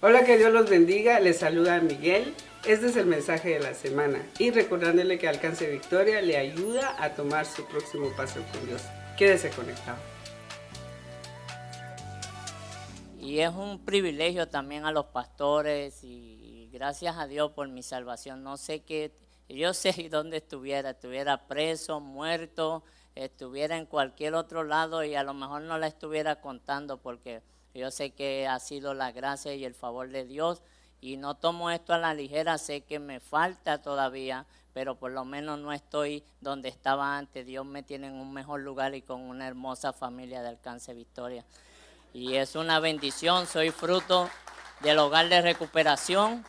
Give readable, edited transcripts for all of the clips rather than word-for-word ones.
Hola, que Dios los bendiga, les saluda Miguel. Este es el mensaje de la semana y recordándole que Alcance Victoria le ayuda a tomar su próximo paso con Dios. Quédese conectado. Y es un privilegio también a los pastores y gracias a Dios por mi salvación. No sé qué, yo sé dónde estuviera preso, muerto, estuviera en cualquier otro lado y a lo mejor no la estuviera contando porque yo sé que ha sido la gracia y el favor de Dios y no tomo esto a la ligera, sé que me falta todavía, pero por lo menos no estoy donde estaba antes. Dios me tiene en un mejor lugar y con una hermosa familia de Alcance Victoria. Y es una bendición, soy fruto del hogar de recuperación.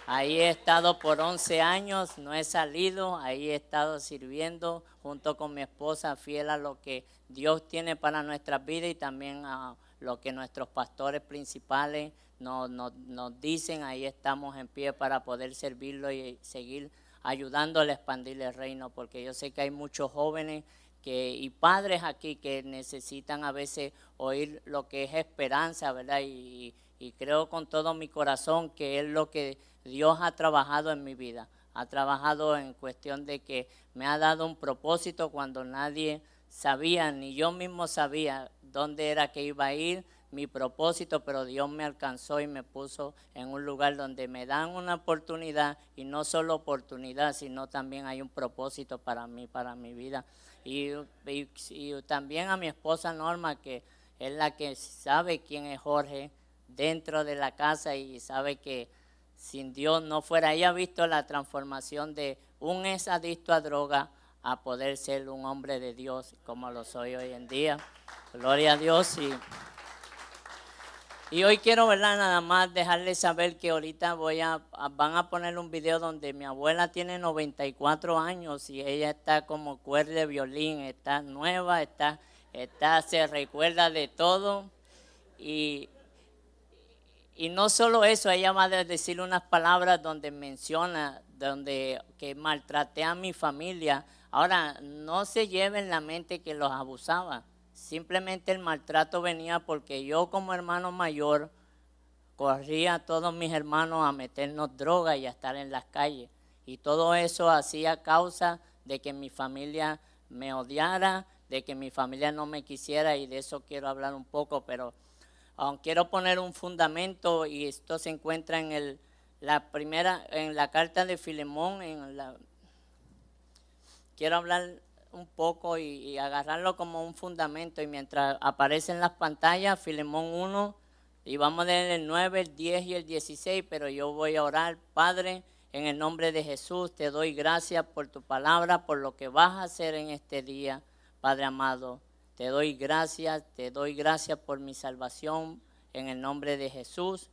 Ahí he estado por 11 años, no he salido, ahí he estado sirviendo junto con mi esposa, fiel a lo que Dios tiene para nuestras vidas y también a lo que nuestros pastores principales nos dicen. Ahí estamos en pie para poder servirlo y seguir ayudándole a expandir el reino, porque yo sé que hay muchos jóvenes y padres aquí que necesitan a veces oír lo que es esperanza, ¿verdad? Y creo con todo mi corazón que es lo que Dios ha trabajado en mi vida. Ha trabajado en cuestión de que me ha dado un propósito cuando nadie sabía, ni yo mismo sabía dónde era que iba a ir mi propósito, pero Dios me alcanzó y me puso en un lugar donde me dan una oportunidad, y no solo oportunidad, sino también hay un propósito para mí, para mi vida. Y también a mi esposa Norma, que es la que sabe quién es Jorge dentro de la casa y sabe que sin Dios no fuera. Ella ha visto la transformación de un ex adicto a droga a poder ser un hombre de Dios como lo soy hoy en día. Gloria a Dios. Y hoy quiero, ¿verdad?, nada más dejarles saber que ahorita van a poner un video donde mi abuela tiene 94 años y ella está como cuerda de violín, está nueva, se recuerda de todo. Y no solo eso, ella va a decir unas palabras donde menciona que maltraté a mi familia. Ahora, no se lleve en la mente que los abusaba. Simplemente el maltrato venía porque yo como hermano mayor corría a todos mis hermanos a meternos droga y a estar en las calles. Y todo eso hacía causa de que mi familia me odiara, de que mi familia no me quisiera, y de eso quiero hablar un poco, pero quiero poner un fundamento, y esto se encuentra en la carta de Filemón. Quiero hablar un poco y agarrarlo como un fundamento, y mientras aparecen las pantallas, Filemón 1, y vamos a leer el 9, el 10 y el 16, pero yo voy a orar. Padre, en el nombre de Jesús, te doy gracias por tu palabra, por lo que vas a hacer en este día, Padre amado. Te doy gracias por mi salvación en el nombre de Jesús.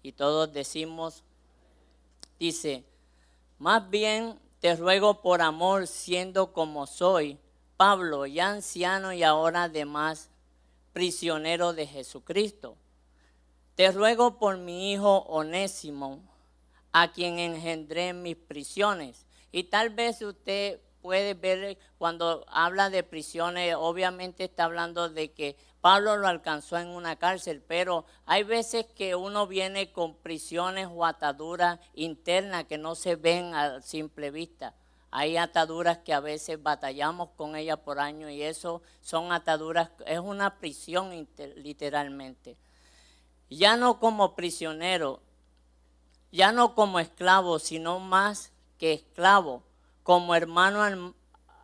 Y todos decimos, dice, más bien te ruego por amor, siendo como soy, Pablo, ya anciano y ahora además prisionero de Jesucristo. Te ruego por mi hijo Onésimo, a quien engendré en mis prisiones. Y tal vez usted puede ver cuando habla de prisiones, obviamente está hablando de que Pablo lo alcanzó en una cárcel, pero hay veces que uno viene con prisiones o ataduras internas que no se ven a simple vista. Hay ataduras que a veces batallamos con ellas por años, y eso son ataduras, es una prisión literalmente. Ya no como prisionero, ya no como esclavo, sino más que esclavo, como hermano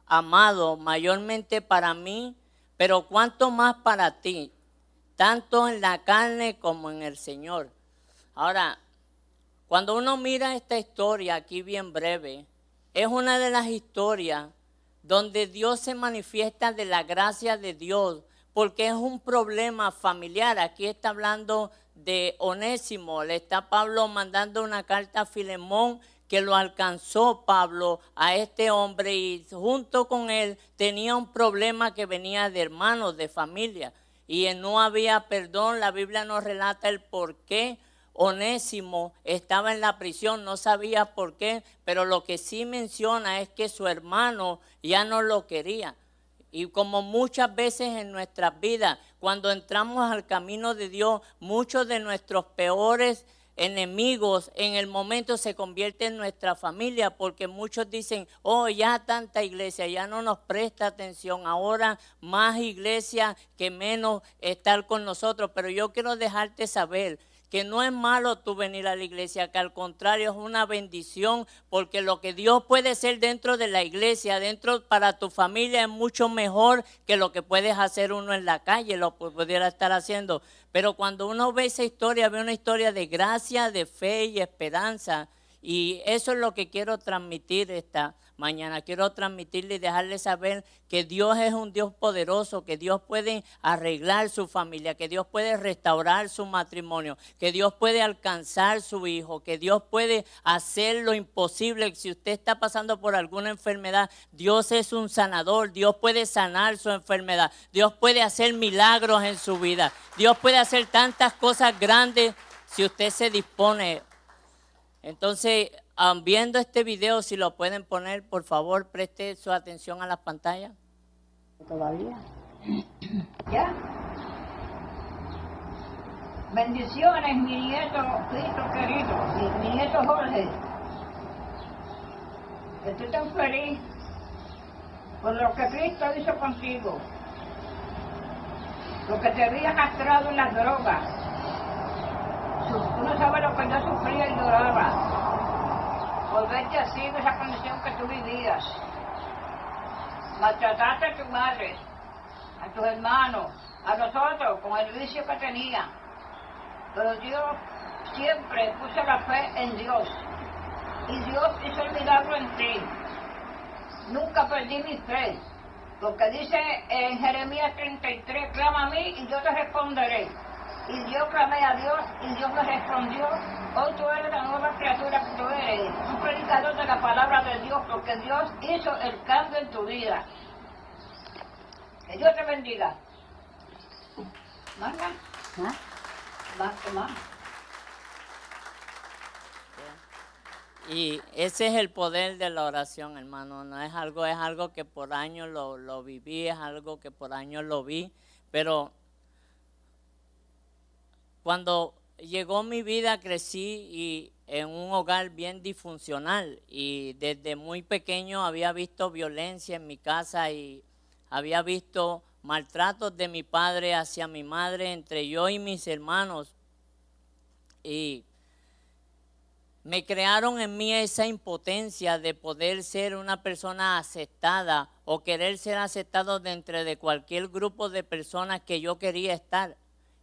amado, mayormente para mí, pero cuánto más para ti, tanto en la carne como en el Señor. Ahora, cuando uno mira esta historia aquí bien breve, es una de las historias donde Dios se manifiesta de la gracia de Dios, porque es un problema familiar. Aquí está hablando de Onésimo, le está Pablo mandando una carta a Filemón, que lo alcanzó Pablo a este hombre, y junto con él tenía un problema que venía de hermanos, de familia, y no había perdón. La Biblia nos relata el por qué Onésimo estaba en la prisión, no sabía por qué, pero lo que sí menciona es que su hermano ya no lo quería. Y como muchas veces en nuestras vidas, cuando entramos al camino de Dios, muchos de nuestros peores enemigos en el momento se convierte en nuestra familia, porque muchos dicen, oh, ya tanta iglesia, ya no nos presta atención, ahora más iglesia que menos estar con nosotros. Pero yo quiero dejarte saber que no es malo tú venir a la iglesia, que al contrario es una bendición, porque lo que Dios puede hacer dentro de la iglesia, dentro para tu familia, es mucho mejor que lo que puedes hacer uno en la calle, lo pudiera estar haciendo. Pero cuando uno ve esa historia, ve una historia de gracia, de fe y esperanza, y eso es lo que quiero transmitir esta mañana. Quiero transmitirle y dejarle saber que Dios es un Dios poderoso, que Dios puede arreglar su familia, que Dios puede restaurar su matrimonio, que Dios puede alcanzar su hijo, que Dios puede hacer lo imposible. Si usted está pasando por alguna enfermedad, Dios es un sanador, Dios puede sanar su enfermedad, Dios puede hacer milagros en su vida, Dios puede hacer tantas cosas grandes si usted se dispone. Entonces, viendo este video, si lo pueden poner, por favor, preste su atención a las pantallas. ¿Todavía? ¿Ya? Bendiciones, mi nieto Cristo querido, mi nieto Jorge. Estoy tan feliz por lo que Cristo hizo contigo. Lo que te había castrado en las drogas. Tú no sabes lo que yo sufría y lloraba. Por verte así en esa condición que tú vivías. Maltrataste a tu madre, a tus hermanos, a nosotros, con el vicio que tenía. Pero Dios siempre puso la fe en Dios. Y Dios hizo el milagro en ti. Nunca perdí mi fe. Porque dice en Jeremías 33, clama a mí y yo te responderé. Y yo clamé a Dios y Dios me respondió. Hoy tú eres la nueva criatura que tú eres, un predicador de la palabra de Dios, porque Dios hizo el cambio en tu vida. Que Dios te bendiga. Marca. Más. Y ese es el poder de la oración, hermano. No es algo que por años lo viví, es algo que por años lo vi, pero cuando llegó mi vida crecí en un hogar bien disfuncional y desde muy pequeño había visto violencia en mi casa y había visto maltratos de mi padre hacia mi madre, entre yo y mis hermanos. Y me crearon en mí esa impotencia de poder ser una persona aceptada o querer ser aceptado dentro de cualquier grupo de personas que yo quería estar.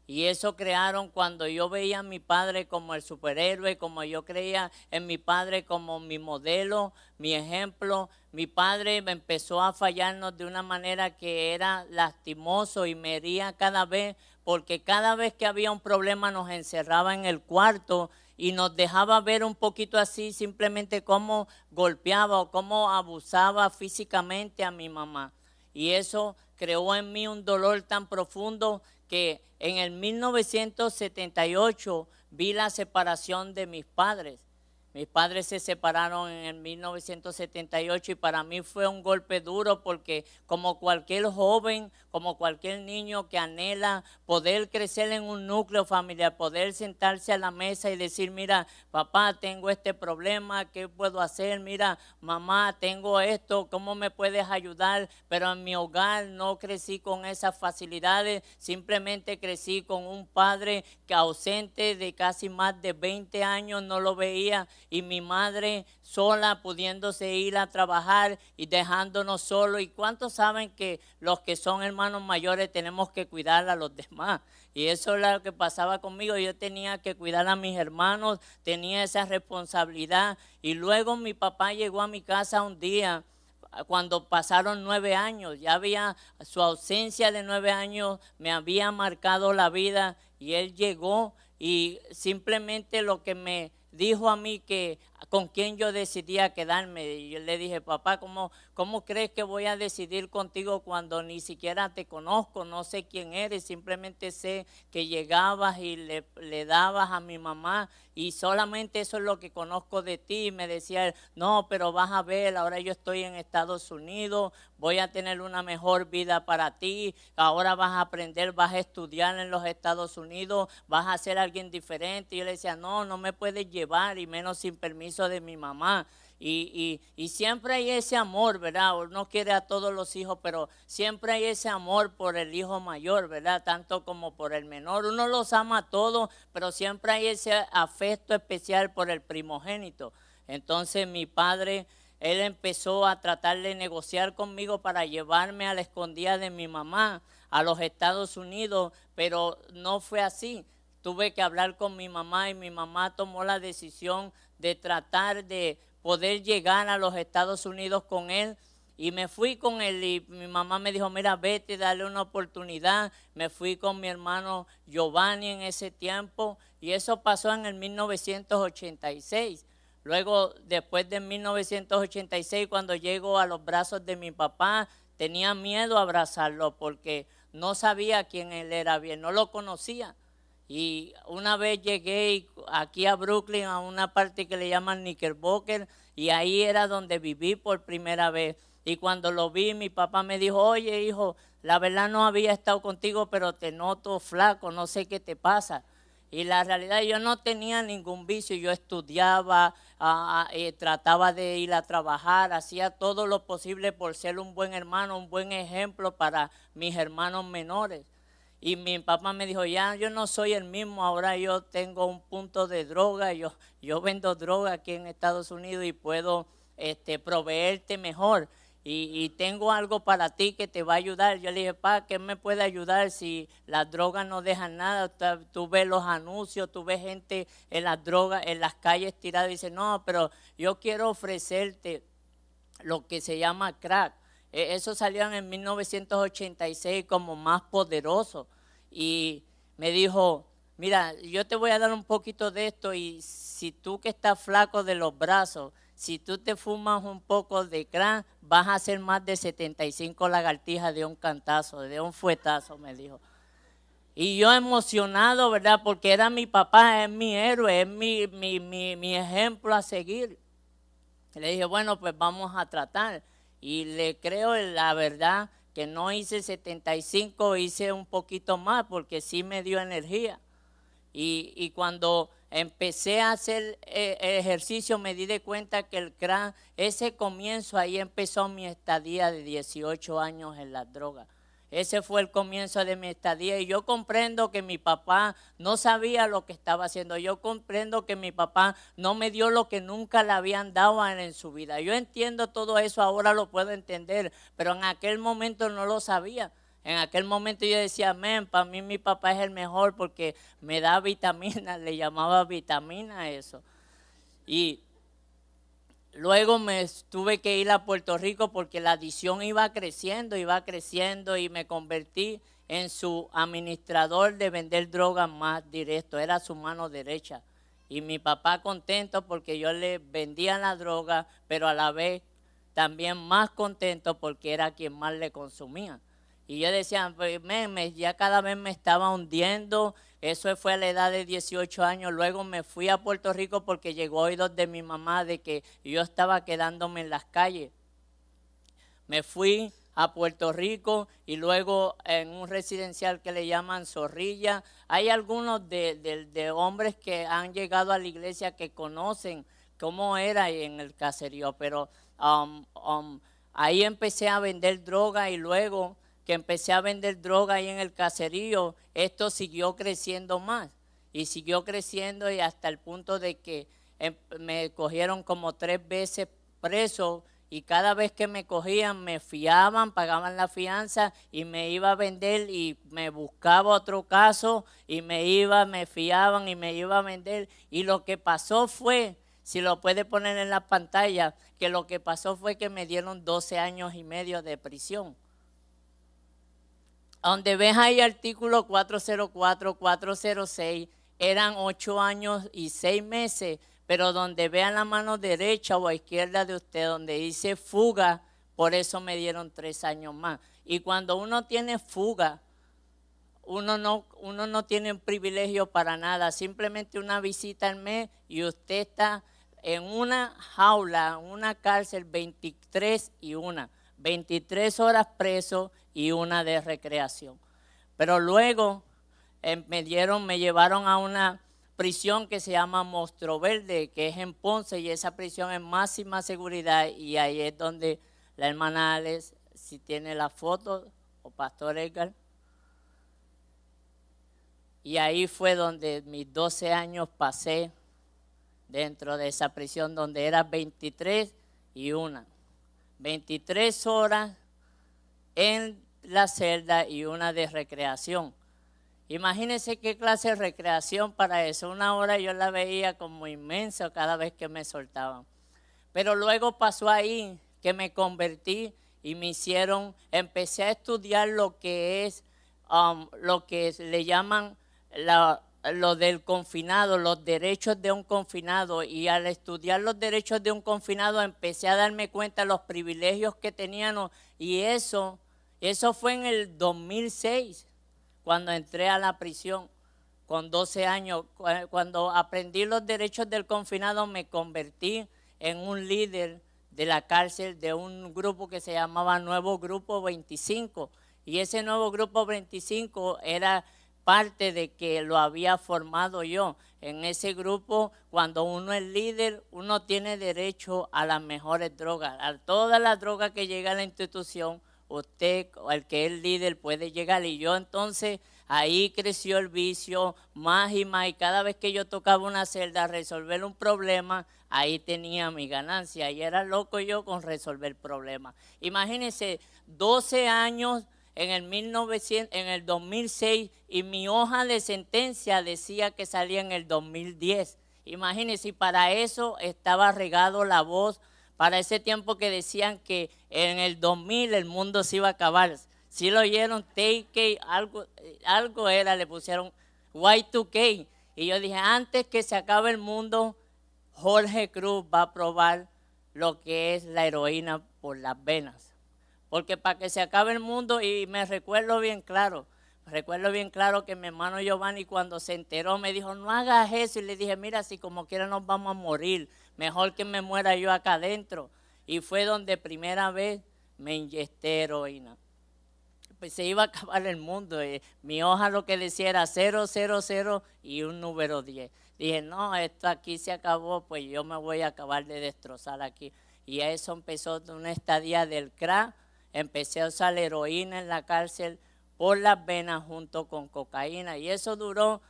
Y eso crearon cuando yo veía a mi padre como el superhéroe, como yo creía en mi padre como mi modelo, mi ejemplo. Mi padre me empezó a fallarnos de una manera que era lastimoso y me hería cada vez, porque cada vez que había un problema nos encerraba en el cuarto y nos dejaba ver un poquito así simplemente cómo golpeaba o cómo abusaba físicamente a mi mamá. Y eso creó en mí un dolor tan profundo que en el 1978 vi la separación de mis padres. Mis padres se separaron en el 1978 y para mí fue un golpe duro porque como cualquier joven, como cualquier niño que anhela poder crecer en un núcleo familiar, poder sentarse a la mesa y decir, mira, papá, tengo este problema, ¿qué puedo hacer? Mira, mamá, tengo esto, ¿cómo me puedes ayudar? Pero en mi hogar no crecí con esas facilidades, simplemente crecí con un padre que ausente de casi más de 20 años, no lo veía, y mi madre sola pudiéndose ir a trabajar y dejándonos solos. ¿Y cuántos saben que los que son hermanos mayores tenemos que cuidar a los demás? Y eso es lo que pasaba conmigo. Yo tenía que cuidar a mis hermanos, tenía esa responsabilidad. Y luego mi papá llegó a mi casa un día cuando pasaron 9 años. Ya había su ausencia de 9 años, me había marcado la vida y él llegó y simplemente lo que me dijo a mí que con quién yo decidía quedarme. Y yo le dije, papá, ¿cómo crees que voy a decidir contigo cuando ni siquiera te conozco? No sé quién eres, simplemente sé que llegabas y le dabas a mi mamá y solamente eso es lo que conozco de ti. Y me decía él, no, pero vas a ver, ahora yo estoy en Estados Unidos, voy a tener una mejor vida para ti, ahora vas a aprender, vas a estudiar en los Estados Unidos, vas a ser alguien diferente. Y yo le decía, no me puedes llevar y menos sin permiso de mi mamá. Y siempre hay ese amor, ¿verdad? Uno quiere a todos los hijos, pero siempre hay ese amor por el hijo mayor, ¿verdad? Tanto como por el menor. Uno los ama a todos, pero siempre hay ese afecto especial por el primogénito. Entonces mi padre, él empezó a tratar de negociar conmigo para llevarme a la escondida de mi mamá a los Estados Unidos, pero no fue así. Tuve que hablar con mi mamá y mi mamá tomó la decisión de tratar de poder llegar a los Estados Unidos con él. Y me fui con él y mi mamá me dijo, mira, vete, dale una oportunidad. Me fui con mi hermano Giovanni en ese tiempo y eso pasó en el 1986. Luego, después de 1986, cuando llego a los brazos de mi papá, tenía miedo a abrazarlo porque no sabía quién él era bien, no lo conocía. Y una vez llegué aquí a Brooklyn, a una parte que le llaman Knickerbocker, y ahí era donde viví por primera vez. Y cuando lo vi, mi papá me dijo, oye, hijo, la verdad no había estado contigo, pero te noto flaco, no sé qué te pasa. Y la realidad, yo no tenía ningún vicio, yo estudiaba, trataba de ir a trabajar, hacía todo lo posible por ser un buen hermano, un buen ejemplo para mis hermanos menores. Y mi papá me dijo, ya yo no soy el mismo, ahora yo tengo un punto de droga, yo vendo droga aquí en Estados Unidos y puedo proveerte mejor. Y tengo algo para ti que te va a ayudar. Yo le dije, pa, ¿qué me puede ayudar si las drogas no dejan nada? Tú ves los anuncios, tú ves gente en las drogas, en las calles tirada y dice, no, pero yo quiero ofrecerte lo que se llama crack. Eso salió en el 1986 como más poderoso. Y me dijo, mira, yo te voy a dar un poquito de esto y si tú que estás flaco de los brazos, si tú te fumas un poco de crack, vas a hacer más de 75 lagartijas de un cantazo, de un fuetazo, me dijo. Y yo emocionado, ¿verdad? Porque era mi papá, es mi héroe, es mi ejemplo a seguir. Le dije, bueno, pues vamos a tratar. Y le creo la verdad que no hice 75, hice un poquito más porque sí me dio energía. Y cuando empecé a hacer ejercicio me di de cuenta que el crack, ese comienzo, ahí empezó mi estadía de 18 años en las drogas. Ese fue el comienzo de mi estadía y yo comprendo que mi papá no sabía lo que estaba haciendo. Yo comprendo que mi papá no me dio lo que nunca le habían dado a él en su vida. Yo entiendo todo eso, ahora lo puedo entender, pero en aquel momento no lo sabía. En aquel momento yo decía, amén, para mí mi papá es el mejor porque me da vitamina, le llamaba vitamina a eso. Y luego me tuve que ir a Puerto Rico porque la adicción iba creciendo y me convertí en su administrador de vender drogas más directo, era su mano derecha. Y mi papá contento porque yo le vendía la droga, pero a la vez también más contento porque era quien más le consumía. Y yo decía, pues, ya cada vez me estaba hundiendo. Eso fue a la edad de 18 años. Luego me fui a Puerto Rico porque llegó oídos de mi mamá de que yo estaba quedándome en las calles. Me fui a Puerto Rico y luego en un residencial que le llaman Zorrilla. Hay algunos de hombres que han llegado a la iglesia que conocen cómo era en el caserío, pero ahí empecé a vender droga y luego que empecé a vender droga ahí en el caserío, esto siguió creciendo más y siguió creciendo y hasta el punto de que me cogieron como 3 veces preso y cada vez que me cogían me fiaban, pagaban la fianza y me iba a vender y me buscaba otro caso y me fiaban y me iba a vender. Y lo que pasó fue, si lo puede poner en la pantalla, que lo que pasó fue que me dieron 12 años y medio de prisión. Donde ves ahí artículo 404, 406, eran 8 años y 6 meses, pero donde vean la mano derecha o izquierda de usted, donde dice fuga, por eso me dieron 3 años más. Y cuando uno tiene fuga, uno no tiene un privilegio para nada, simplemente una visita al mes y usted está en una jaula, en una cárcel 23 horas preso y una de recreación. Pero luego me llevaron a una prisión que se llama Monstruo Verde, que es en Ponce, y esa prisión es máxima seguridad, y ahí es donde la hermana Alex, si tiene la foto, o Pastor Edgar, y ahí fue donde mis 12 años pasé dentro de esa prisión, donde era 23 horas en la celda y una de recreación. Imagínense qué clase de recreación para eso. 1 hora yo la veía como inmensa cada vez que me soltaban. Pero luego pasó ahí que me convertí y empecé a estudiar lo que es, lo que le llaman lo del confinado, los derechos de un confinado. Y al estudiar los derechos de un confinado empecé a darme cuenta de los privilegios que teníamos. Y eso fue en el 2006. Cuando entré a la prisión con 12 años, cuando aprendí los derechos del confinado, me convertí en un líder de la cárcel de un grupo que se llamaba Nuevo Grupo 25. Y ese Nuevo Grupo 25 era parte de que lo había formado yo. En ese grupo, cuando uno es líder, uno tiene derecho a las mejores drogas, a todas las drogas que llega a la institución. Usted, el que es líder, puede llegar. Y yo entonces, ahí creció el vicio más y más. Y cada vez que yo tocaba una celda a resolver un problema, ahí tenía mi ganancia. Y era loco yo con resolver problemas. Imagínense, 12 años en el 2006 y mi hoja de sentencia decía que salía en el 2010. Imagínense, y para eso estaba regado la voz. Para ese tiempo que decían que en el 2000 el mundo se iba a acabar. Si lo oyeron, algo era, le pusieron Y2K. Y yo dije, antes que se acabe el mundo, Jorge Cruz va a probar lo que es la heroína por las venas. Porque para que se acabe el mundo, y me recuerdo bien claro que mi hermano Giovanni cuando se enteró me dijo, no hagas eso. Y le dije, mira, si como quiera nos vamos a morir, mejor que me muera yo acá adentro. Y fue donde primera vez me inyecté heroína. Pues se iba a acabar el mundo. Mi hoja lo que decía era 000 y un número 10. Dije, no, esto aquí se acabó, pues yo me voy a acabar de destrozar aquí. Y eso empezó de una estadía del crack. Empecé a usar heroína en la cárcel por las venas junto con cocaína. Y eso duró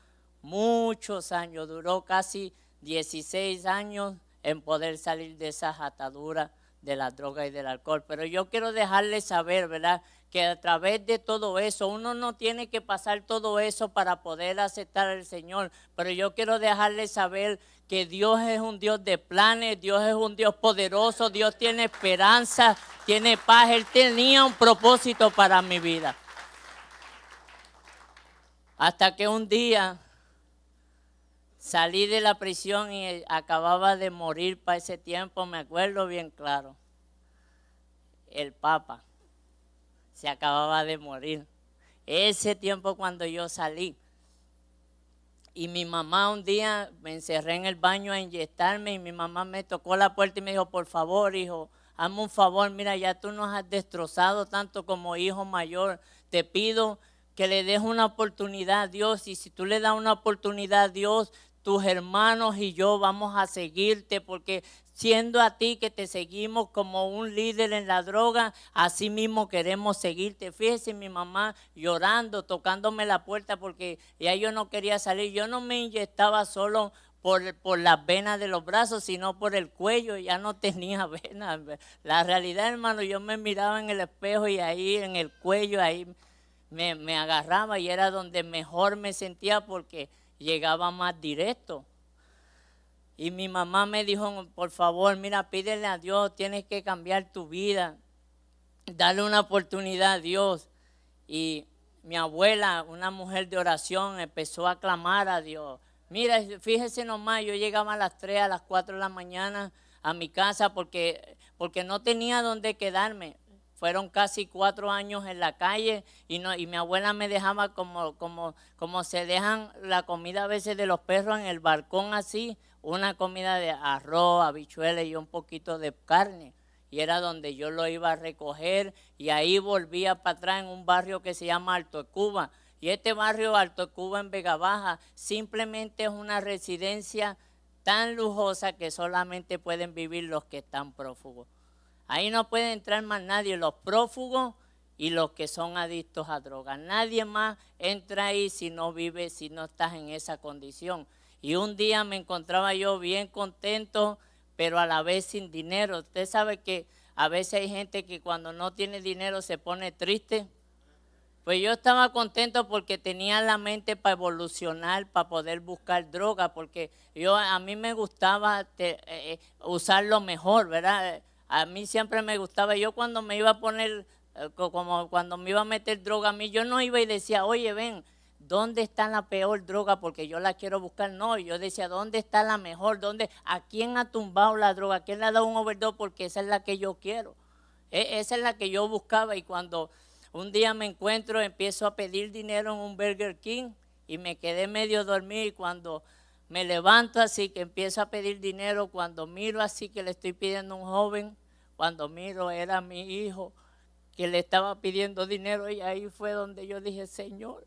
muchos años, duró casi 16 años en poder salir de esas ataduras de la droga y del alcohol. Pero yo quiero dejarles saber, ¿verdad?, que a través de todo eso, uno no tiene que pasar todo eso para poder aceptar al Señor. Pero yo quiero dejarles saber que Dios es un Dios de planes, Dios es un Dios poderoso, Dios tiene esperanza, tiene paz. Él tenía un propósito para mi vida. Hasta que un día salí de la prisión y acababa de morir para ese tiempo, me acuerdo bien claro. El Papa se acababa de morir. Ese tiempo cuando yo salí. Y mi mamá un día me encerré en el baño a inyectarme y mi mamá me tocó la puerta y me dijo, por favor, hijo, hazme un favor, mira, ya tú nos has destrozado tanto como hijo mayor. Te pido que le des una oportunidad a Dios, y si tú le das una oportunidad a Dios, tus hermanos y yo vamos a seguirte, porque siendo a ti que te seguimos como un líder en la droga, así mismo queremos seguirte. Fíjese, mi mamá llorando, tocándome la puerta porque ya yo no quería salir. Yo no me inyectaba solo por las venas de los brazos, sino por el cuello, ya no tenía venas. La realidad, hermano, yo me miraba en el espejo y ahí en el cuello, ahí me agarraba y era donde mejor me sentía porque llegaba más directo. Y mi mamá me dijo, por favor, mira, pídele a Dios, tienes que cambiar tu vida, dale una oportunidad a Dios. Y mi abuela, una mujer de oración, empezó a clamar a Dios. Mira, fíjese nomás, yo llegaba a las 3, a las 4 de la mañana a mi casa porque no tenía dónde quedarme. Fueron casi 4 años en la calle y mi abuela me dejaba como se dejan la comida a veces de los perros en el balcón así, una comida de arroz, habichuelas y un poquito de carne. Y era donde yo lo iba a recoger y ahí volvía para atrás en un barrio que se llama Alto de Cuba. Y este barrio Alto de Cuba en Vega Baja simplemente es una residencia tan lujosa que solamente pueden vivir los que están prófugos. Ahí no puede entrar más nadie, los prófugos y los que son adictos a drogas. Nadie más entra ahí si no vive, si no estás en esa condición. Y un día me encontraba yo bien contento, pero a la vez sin dinero. Usted sabe que a veces hay gente que cuando no tiene dinero se pone triste. Pues yo estaba contento porque tenía la mente para evolucionar, para poder buscar droga, porque a mí me gustaba usar lo mejor, ¿verdad? A mí siempre me gustaba, yo cuando me iba a poner, como cuando me iba a meter droga a mí, yo no iba y decía, oye, ven, ¿dónde está la peor droga? Porque yo la quiero buscar. No, yo decía, ¿dónde está la mejor? ¿A quién ha tumbado la droga? ¿A quién le ha dado un overdose? Porque esa es la que yo quiero. Esa es la que yo buscaba y cuando un día me encuentro, empiezo a pedir dinero en un Burger King y me quedé medio dormido y cuando me levanto así que empiezo a pedir dinero, cuando miro así que le estoy pidiendo a un joven, cuando miro era mi hijo que le estaba pidiendo dinero y ahí fue donde yo dije, Señor,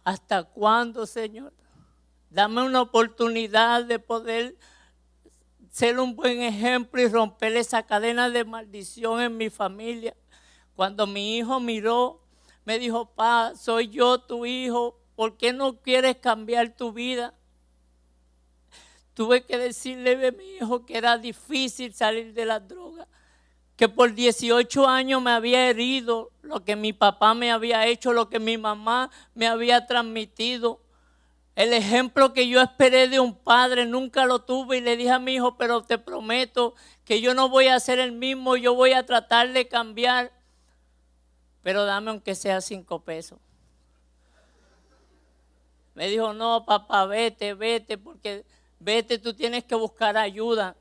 ¿hasta cuándo, Señor? Dame una oportunidad de poder ser un buen ejemplo y romper esa cadena de maldición en mi familia. Cuando mi hijo miró, me dijo, Pa, soy yo tu hijo, ¿por qué no quieres cambiar tu vida? Tuve que decirle a mi hijo que era difícil salir de las drogas, que por 18 años me había herido lo que mi papá me había hecho, lo que mi mamá me había transmitido. El ejemplo que yo esperé de un padre nunca lo tuve y le dije a mi hijo, pero te prometo que yo no voy a ser el mismo, yo voy a tratar de cambiar, pero dame aunque sea 5 pesos. Me dijo, no, papá, vete, porque vete, tú tienes que buscar ayuda.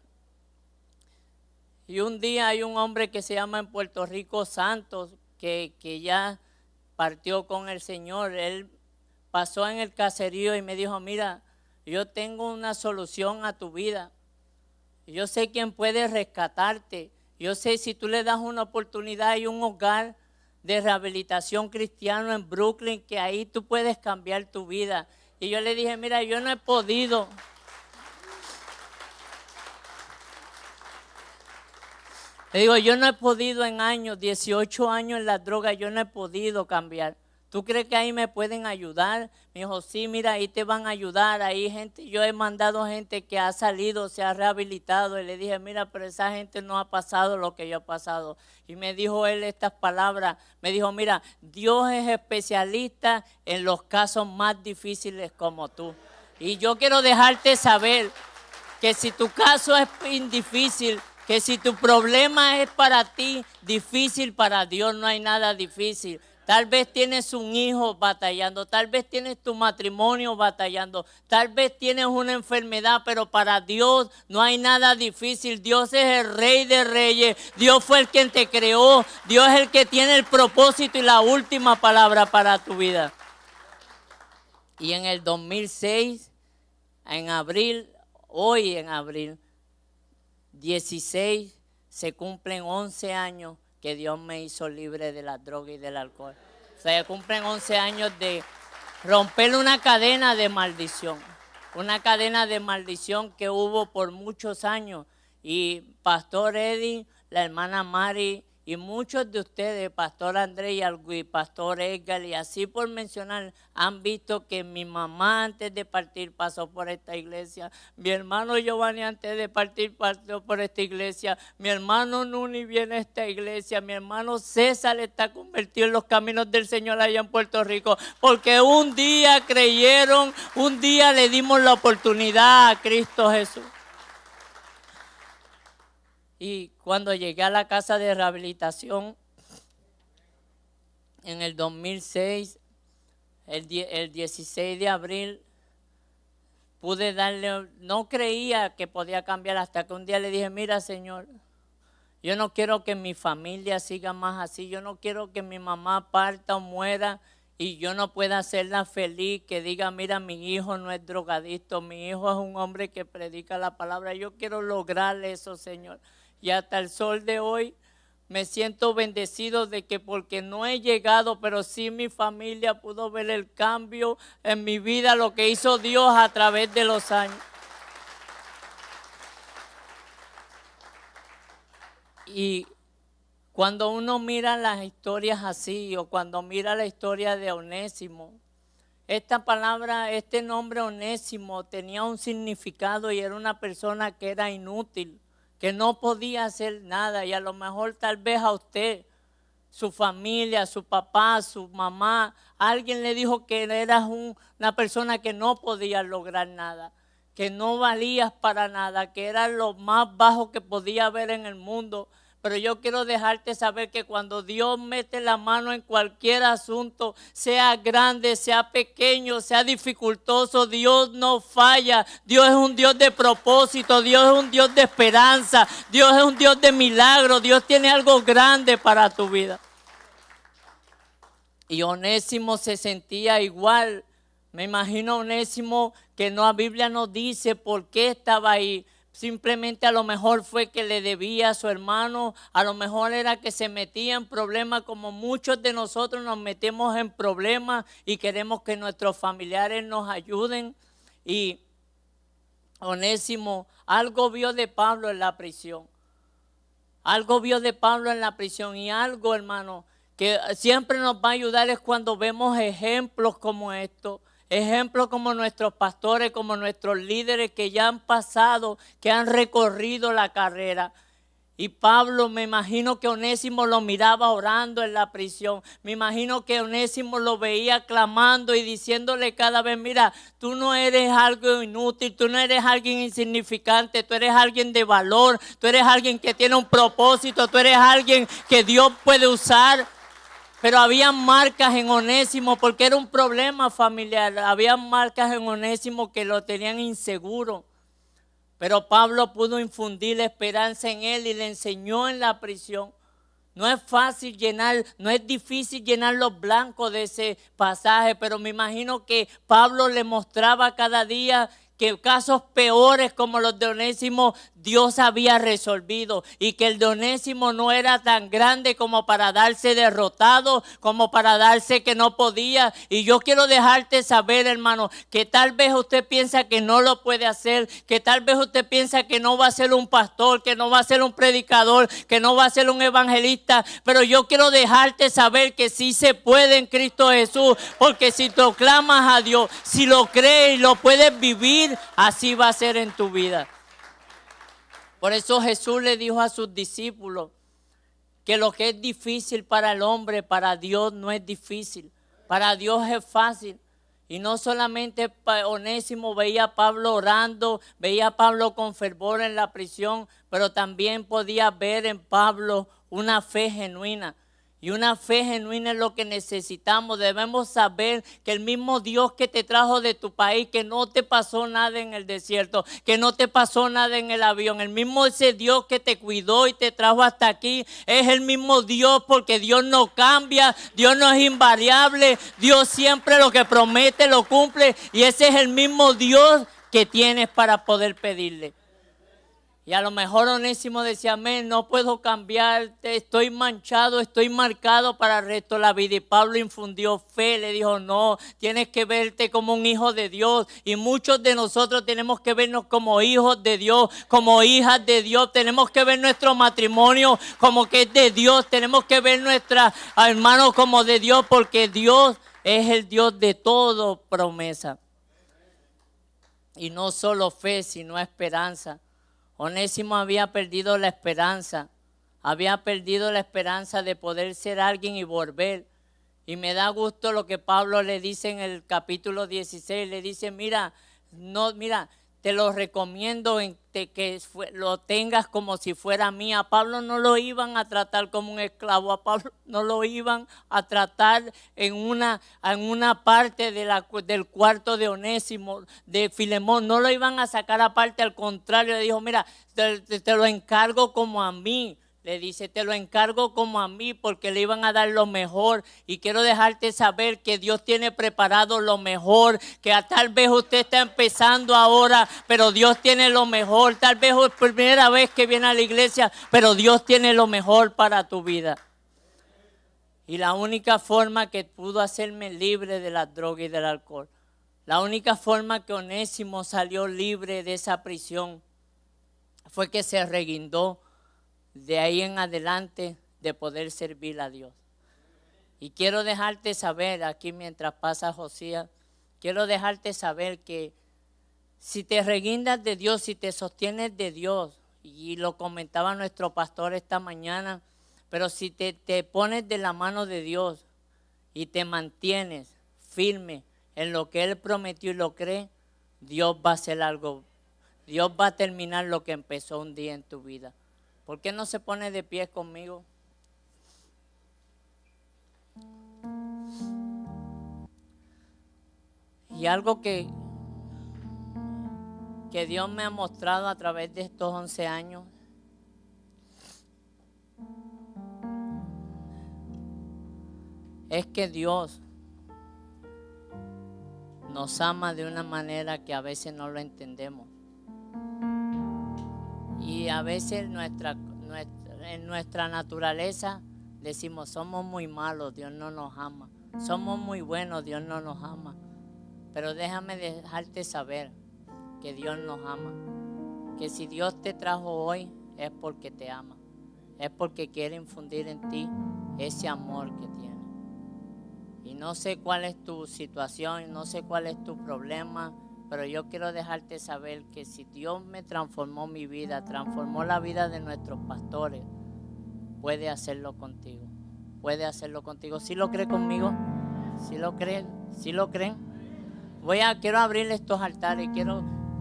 Y un día hay un hombre que se llama en Puerto Rico Santos, que ya partió con el Señor. Él pasó en el caserío y me dijo, mira, yo tengo una solución a tu vida. Yo sé quién puede rescatarte. Yo sé si tú le das una oportunidad y un hogar de rehabilitación cristiano en Brooklyn, que ahí tú puedes cambiar tu vida. Y yo le dije, mira, yo no he podido. Le digo, yo no he podido en años, 18 años en las drogas, yo no he podido cambiar. ¿Tú crees que ahí me pueden ayudar? Me dijo, sí, mira, ahí te van a ayudar. Ahí gente, yo he mandado gente que ha salido, se ha rehabilitado. Y le dije, mira, pero esa gente no ha pasado lo que yo he pasado. Y me dijo él estas palabras. Me dijo, mira, Dios es especialista en los casos más difíciles como tú. Y yo quiero dejarte saber que si tu caso es difícil, que si tu problema es para ti difícil, para Dios no hay nada difícil. Tal vez tienes un hijo batallando, tal vez tienes tu matrimonio batallando, tal vez tienes una enfermedad, pero para Dios no hay nada difícil. Dios es el Rey de Reyes, Dios fue el quien te creó, Dios es el que tiene el propósito y la última palabra para tu vida. Y en el 2006, en abril, hoy en abril 16, se cumplen 11 años que Dios me hizo libre de la droga y del alcohol. Se cumplen 11 años de romper una cadena de maldición. Una cadena de maldición que hubo por muchos años. Y Pastor Eddie, la hermana Mari y muchos de ustedes, Pastor Andrés y Pastor Edgar, y así por mencionar, han visto que mi mamá antes de partir pasó por esta iglesia, mi hermano Giovanni antes de partir pasó por esta iglesia, mi hermano Nuni viene a esta iglesia, mi hermano César está convertido en los caminos del Señor allá en Puerto Rico, porque un día creyeron, un día le dimos la oportunidad a Cristo Jesús. Y cuando llegué a la casa de rehabilitación en el 2006, el 16 de abril, pude darle, no creía que podía cambiar hasta que un día le dije, mira Señor, yo no quiero que mi familia siga más así, yo no quiero que mi mamá parta o muera y yo no pueda hacerla feliz, que diga, mira, mi hijo no es drogadicto, mi hijo es un hombre que predica la palabra, yo quiero lograr eso, Señor. Y hasta el sol de hoy me siento bendecido de que porque no he llegado, pero sí mi familia pudo ver el cambio en mi vida, lo que hizo Dios a través de los años. Y cuando uno mira las historias así, o cuando mira la historia de Onésimo, esta palabra, este nombre Onésimo tenía un significado y era una persona que era inútil, que no podía hacer nada, y a lo mejor tal vez a usted, su familia, su papá, su mamá, alguien le dijo que eras una persona que no podía lograr nada, que no valías para nada, que eras lo más bajo que podía haber en el mundo. Pero yo quiero dejarte saber que cuando Dios mete la mano en cualquier asunto, sea grande, sea pequeño, sea dificultoso, Dios no falla. Dios es un Dios de propósito, Dios es un Dios de esperanza, Dios es un Dios de milagro, Dios tiene algo grande para tu vida. Y Onésimo se sentía igual. Me imagino a Onésimo que la Biblia nos dice por qué estaba ahí. Simplemente a lo mejor fue que le debía a su hermano, a lo mejor era que se metía en problemas como muchos de nosotros nos metemos en problemas y queremos que nuestros familiares nos ayuden. Y Onésimo algo vio de Pablo en la prisión, algo vio de Pablo en la prisión y algo, hermano, que siempre nos va a ayudar es cuando vemos ejemplos como estos. Ejemplos como nuestros pastores, como nuestros líderes que ya han pasado, que han recorrido la carrera. Y Pablo, me imagino que Onésimo lo miraba orando en la prisión. Me imagino que Onésimo lo veía clamando y diciéndole cada vez, mira, tú no eres algo inútil, tú no eres alguien insignificante, tú eres alguien de valor, tú eres alguien que tiene un propósito, tú eres alguien que Dios puede usar. Pero había marcas en Onésimo porque era un problema familiar. Había marcas en Onésimo que lo tenían inseguro. Pero Pablo pudo infundir esperanza en él y le enseñó en la prisión. No es fácil llenar, no es difícil llenar los blancos de ese pasaje, pero me imagino que Pablo le mostraba cada día que casos peores como los de Onésimo Dios había resolvido y que el de Onésimo no era tan grande como para darse derrotado, como para darse que no podía. Y yo quiero dejarte saber, hermano, que tal vez usted piensa que no lo puede hacer, que tal vez usted piensa que no va a ser un pastor, que no va a ser un predicador, que no va a ser un evangelista, pero yo quiero dejarte saber que sí se puede en Cristo Jesús, porque si tú clamas a Dios, si lo crees y lo puedes vivir, así va a ser en tu vida. Por eso Jesús le dijo a sus discípulos que lo que es difícil para el hombre, para Dios no es difícil. Para Dios es fácil. Y no solamente Onésimo veía a Pablo orando, veía a Pablo con fervor en la prisión, pero también podía ver en Pablo una fe genuina. Y una fe genuina es lo que necesitamos. Debemos saber que el mismo Dios que te trajo de tu país, que no te pasó nada en el desierto, que no te pasó nada en el avión, el mismo ese Dios que te cuidó y te trajo hasta aquí, es el mismo Dios, porque Dios no cambia, Dios no es invariable, Dios siempre lo que promete lo cumple, y ese es el mismo Dios que tienes para poder pedirle. Y a lo mejor Onésimo decía, amén, no puedo cambiarte, estoy manchado, estoy marcado para el resto de la vida. Y Pablo infundió fe, le dijo, no, tienes que verte como un hijo de Dios. Y muchos de nosotros tenemos que vernos como hijos de Dios, como hijas de Dios. Tenemos que ver nuestro matrimonio como que es de Dios. Tenemos que ver nuestra hermanos como de Dios, porque Dios es el Dios de todo promesa. Y no solo fe, sino esperanza. Onésimo había perdido la esperanza de poder ser alguien y volver. Y me da gusto lo que Pablo le dice en el capítulo 16, le dice, mira, te lo recomiendo que lo tengas como si fuera mía. A Pablo no lo iban a tratar como un esclavo, a Pablo no lo iban a tratar en una parte del cuarto de Onésimo, de Filemón, no lo iban a sacar aparte, al contrario, le dijo, mira, te lo encargo como a mí. Le dice, te lo encargo como a mí, porque le iban a dar lo mejor. Y quiero dejarte saber que Dios tiene preparado lo mejor, que tal vez usted está empezando ahora, pero Dios tiene lo mejor. Tal vez es la primera vez que viene a la iglesia, pero Dios tiene lo mejor para tu vida. Y la única forma que pudo hacerme libre de la droga y del alcohol, la única forma que Onésimo salió libre de esa prisión, fue que se reguindó de ahí en adelante de poder servir a Dios. Y quiero dejarte saber aquí mientras pasa Josías, quiero dejarte saber que si te reguindas de Dios, si te sostienes de Dios, y lo comentaba nuestro pastor esta mañana, pero si te pones de la mano de Dios y te mantienes firme en lo que Él prometió y lo cree, Dios va a hacer algo. Dios va a terminar lo que empezó un día en tu vida. ¿Por qué no se pone de pie conmigo? Y algo que Dios me ha mostrado a través de estos 11 años es que Dios nos ama de una manera que a veces no lo entendemos. Y a veces en nuestra naturaleza decimos, somos muy malos, Dios no nos ama. Somos muy buenos, Dios no nos ama. Pero déjame dejarte saber que Dios nos ama. Que si Dios te trajo hoy es porque te ama. Es porque quiere infundir en ti ese amor que tiene. Y no sé cuál es tu situación, no sé cuál es tu problema, pero yo quiero dejarte saber que si Dios me transformó mi vida, transformó la vida de nuestros pastores, puede hacerlo contigo. Puede hacerlo contigo. ¿Sí lo cree conmigo? ¿Sí lo creen? ¿Sí lo creen? Quiero abrir estos altares.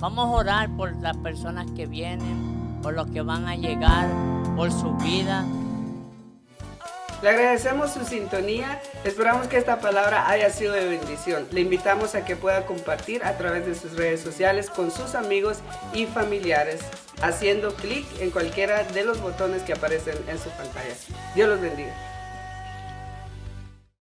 Vamos a orar por las personas que vienen, por los que van a llegar, por su vida. Le agradecemos su sintonía, esperamos que esta palabra haya sido de bendición. Le invitamos a que pueda compartir a través de sus redes sociales con sus amigos y familiares, haciendo clic en cualquiera de los botones que aparecen en su pantalla. Dios los bendiga.